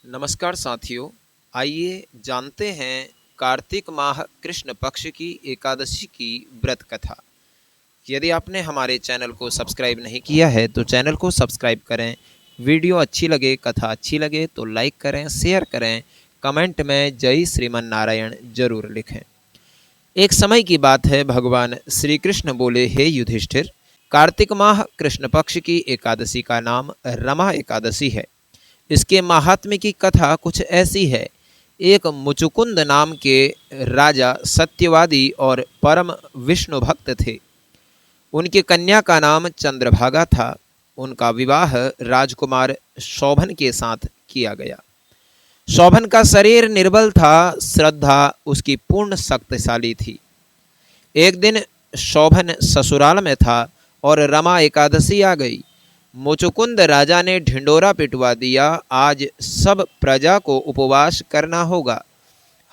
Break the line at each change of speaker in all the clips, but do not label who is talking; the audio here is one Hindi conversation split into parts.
नमस्कार साथियों, आइए जानते हैं कार्तिक माह कृष्ण पक्ष की एकादशी की व्रत कथा। यदि आपने हमारे चैनल को सब्सक्राइब नहीं किया है तो चैनल को सब्सक्राइब करें। वीडियो अच्छी लगे, कथा अच्छी लगे तो लाइक करें, शेयर करें, कमेंट में जय श्रीमन नारायण जरूर लिखें। एक समय की बात है, भगवान श्री कृष्ण बोले, हे युधिष्ठिर, कार्तिक माह कृष्ण पक्ष की एकादशी का नाम रमा एकादशी है। इसके महात्म्य की कथा कुछ ऐसी है। एक मुचुकुंद नाम के राजा सत्यवादी और परम विष्णु भक्त थे। उनकी कन्या का नाम चंद्रभागा था। उनका विवाह राजकुमार शोभन के साथ किया गया। शोभन का शरीर निर्बल था, श्रद्धा उसकी पूर्ण शक्तिशाली थी। एक दिन शोभन ससुराल में था और रमा एकादशी आ गई। मुचुकुंद राजा ने ढिंडोरा पिटवा दिया, आज सब प्रजा को उपवास करना होगा।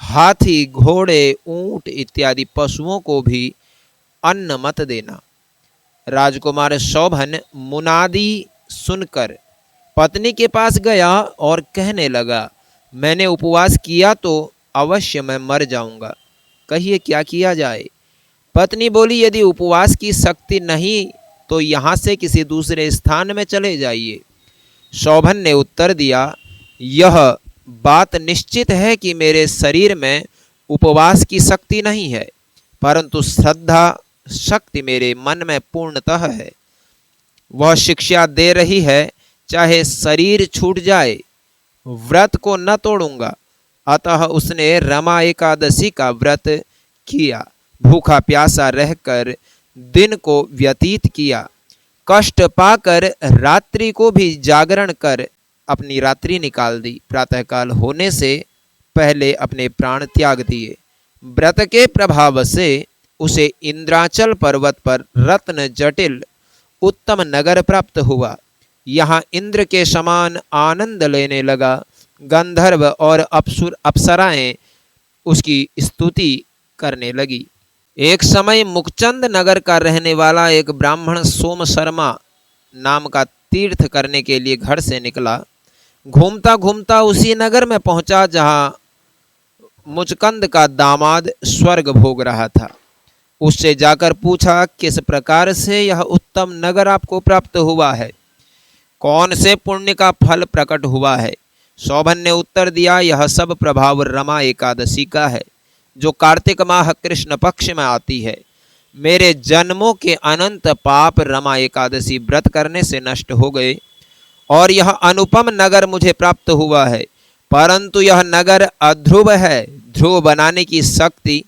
हाथी, घोड़े, ऊंट इत्यादि पशुओं को भी अन्न मत देना। राजकुमार शोभन मुनादी सुनकर पत्नी के पास गया और कहने लगा, मैंने उपवास किया तो अवश्य मैं मर जाऊंगा, कहिए क्या किया जाए। पत्नी बोली, यदि उपवास की शक्ति नहीं तो यहाँ से किसी दूसरे स्थान में चले जाइए। शोभन ने उत्तर दिया, यह बात निश्चित है कि मेरे शरीर में उपवास की शक्ति नहीं है, परंतु श्रद्धा शक्ति मेरे मन में पूर्णतः है। वह शिक्षा दे रही है, चाहे शरीर छूट जाए, व्रत को न तोड़ूंगा। अतः उसने रमा एकादशी का व्रत किया। भूखा प्यासा रहकर दिन को व्यतीत किया। कष्ट पाकर रात्रि को भी जागरण कर अपनी रात्रि निकाल दी। प्रातःकाल होने से पहले अपने प्राण त्याग दिए। व्रत के प्रभाव से उसे इंद्राचल पर्वत पर रत्न जटिल उत्तम नगर प्राप्त हुआ। यहाँ इंद्र के समान आनंद लेने लगा। गंधर्व और अप्सराएं उसकी स्तुति करने लगी। एक समय मुकचंद नगर का रहने वाला एक ब्राह्मण सोम शर्मा नाम का तीर्थ करने के लिए घर से निकला। घूमता घूमता उसी नगर में पहुंचा जहां मुचकंद का दामाद स्वर्ग भोग रहा था। उससे जाकर पूछा, किस प्रकार से यह उत्तम नगर आपको प्राप्त हुआ है, कौन से पुण्य का फल प्रकट हुआ है। शोभन ने उत्तर दिया, यह सब प्रभाव रमा एकादशी का है, जो कार्तिक माह कृष्ण पक्ष में आती है। मेरे जन्मों के अनंत पाप रमा एकादशी व्रत करने से नष्ट हो गए और यह अनुपम नगर मुझे प्राप्त हुआ है। परंतु यह नगर अध्रुव है। ध्रुव बनाने की शक्ति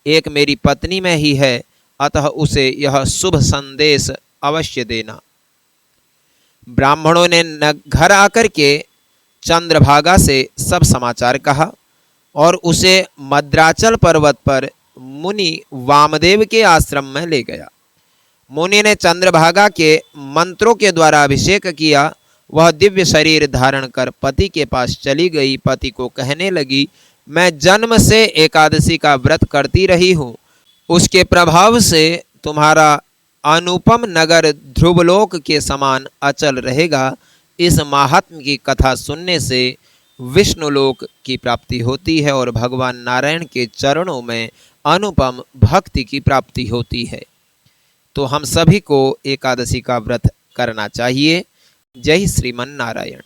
एक मेरी पत्नी में ही है, अतः उसे यह शुभ संदेश अवश्य देना। ब्राह्मणों ने घर आकर के चंद्रभागा से सब समाचार कहा और उसे मद्राचल पर्वत पर मुनि वामदेव के आश्रम में ले गया। मुनि ने चंद्रभागा के मंत्रों के द्वारा अभिषेक किया। वह दिव्य शरीर धारण कर पति के पास चली गई। पति को कहने लगी, मैं जन्म से एकादशी का व्रत करती रही हूँ, उसके प्रभाव से तुम्हारा अनुपम नगर ध्रुवलोक के समान अचल रहेगा। इस महात्म की कथा सुनने से विष्णुलोक की प्राप्ति होती है और भगवान नारायण के चरणों में अनुपम भक्ति की प्राप्ति होती है। तो हम सभी को एकादशी का व्रत करना चाहिए। जय श्रीमन नारायण।